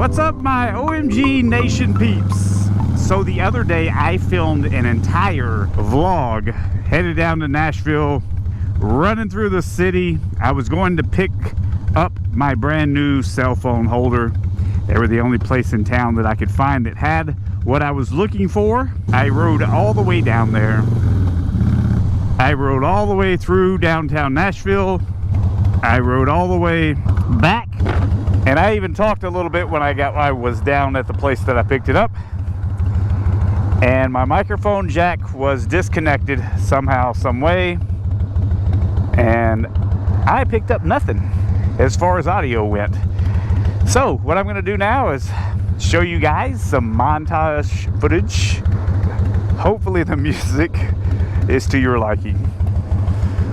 What's up, my OMG Nation peeps? So the other day I filmed an entire vlog headed down to Nashville, running through the city. I was going to pick up my brand new cell phone holder. They were the only place in town that I could find that had what I was looking for. I rode all the way down there. I rode all the way through downtown Nashville. I rode all the way back. And I even talked a little bit when I was down at the place that I picked it up. And my microphone jack was disconnected somehow, some way. And I picked up nothing as far as audio went. So what I'm going to do now is show you guys some montage footage. Hopefully the music is to your liking.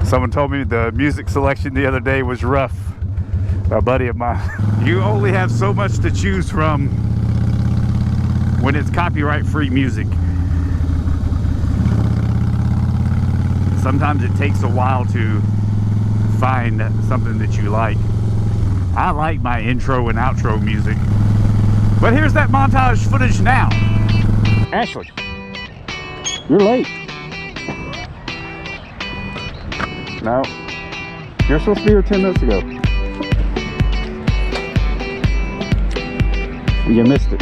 Someone told me the music selection the other day was rough. A buddy of mine. You only have so much to choose from when it's copyright-free music. Sometimes it takes a while to find something that you like. I like my intro and outro music. But here's that montage footage now. Ashley, you're late. No, you're supposed to be here 10 minutes ago. You missed it.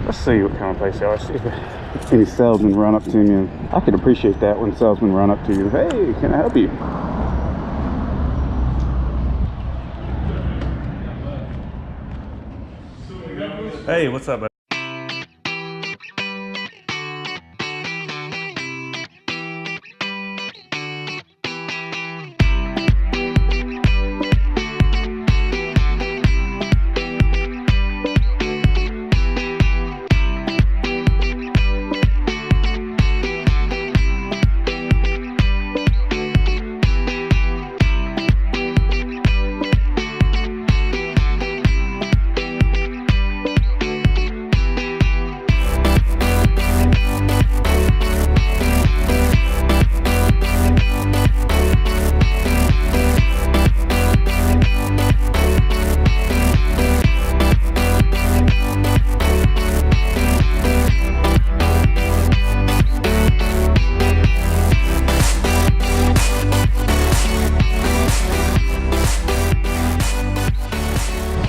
Let's see what kind of place they are. See if any salesmen run up to me. I could appreciate that when salesmen run up to you. Hey, can I help you? Hey, what's up, buddy?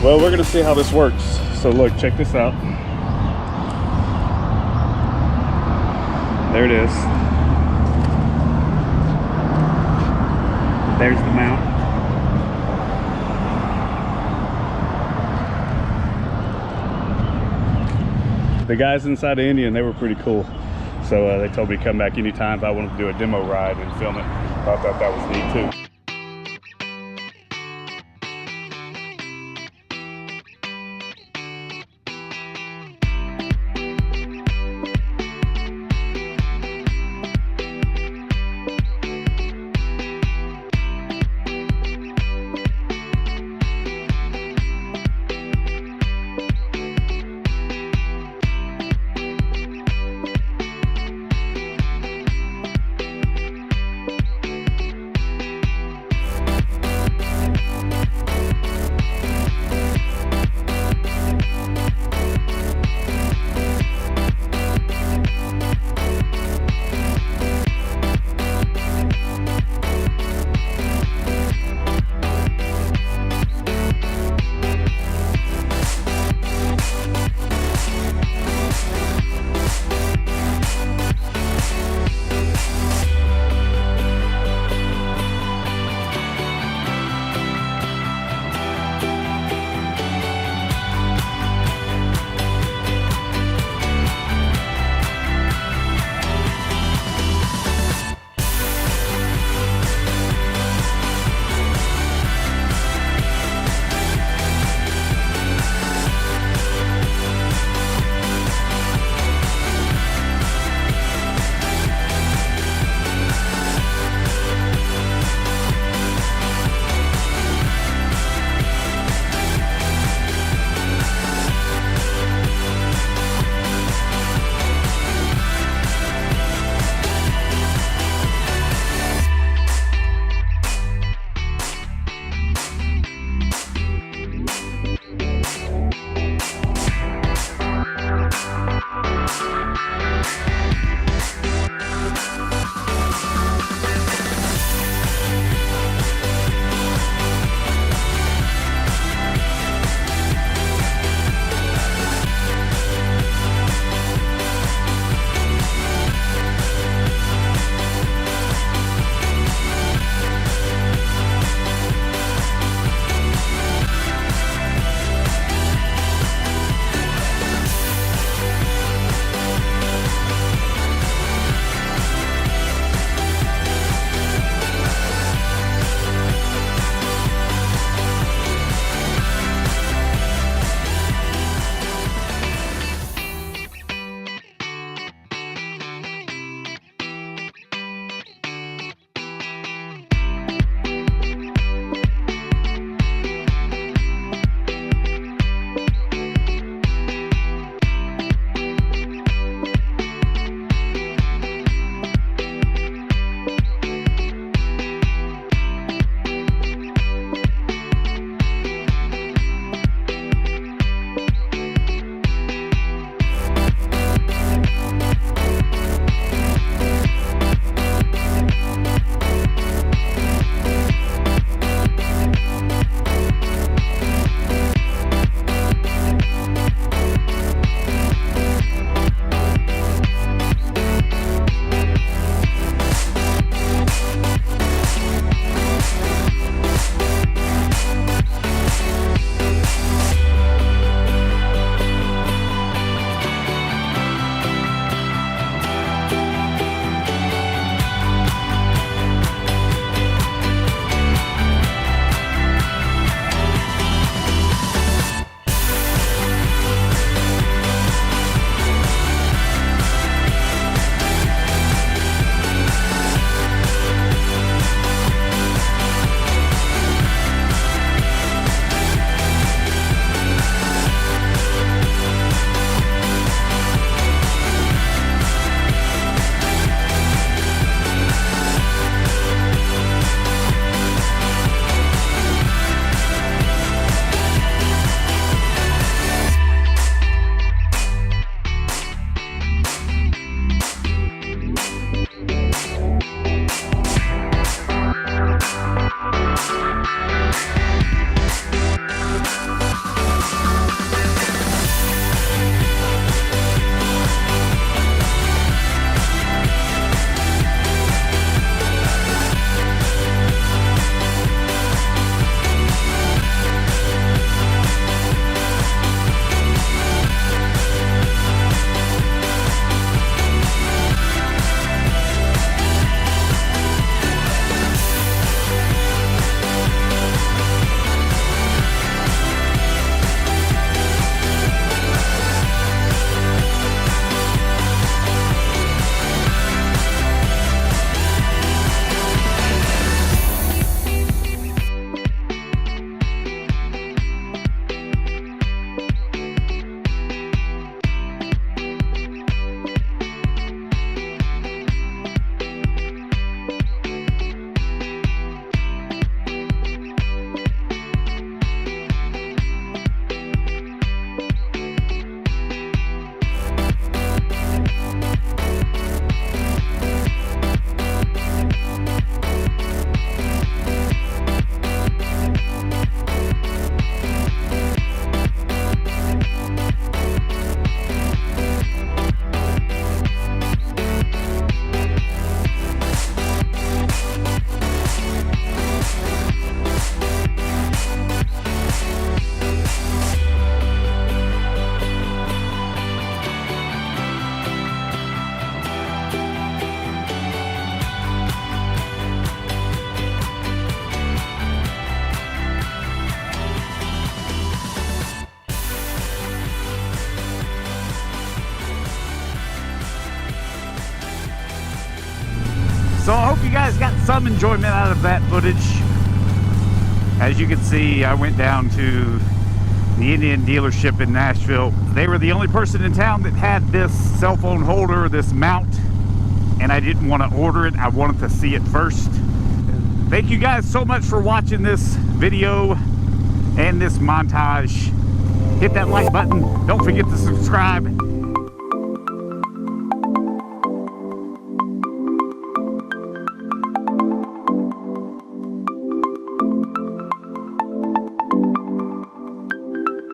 Well, we're gonna see how this works. So look, check this out. There it is. There's the mount. The guys inside the Indian, they were pretty cool. So they told me to come back anytime if I wanted to do a demo ride and film it. I thought that was neat too. So I hope you guys got some enjoyment out of that footage. As you can see, I went down to the Indian dealership in Nashville. They were the only person in town that had this cell phone holder, this mount, and I didn't want to order it. I wanted to see it first. Thank you guys so much for watching this video and this montage. Hit that like button. Don't forget to subscribe.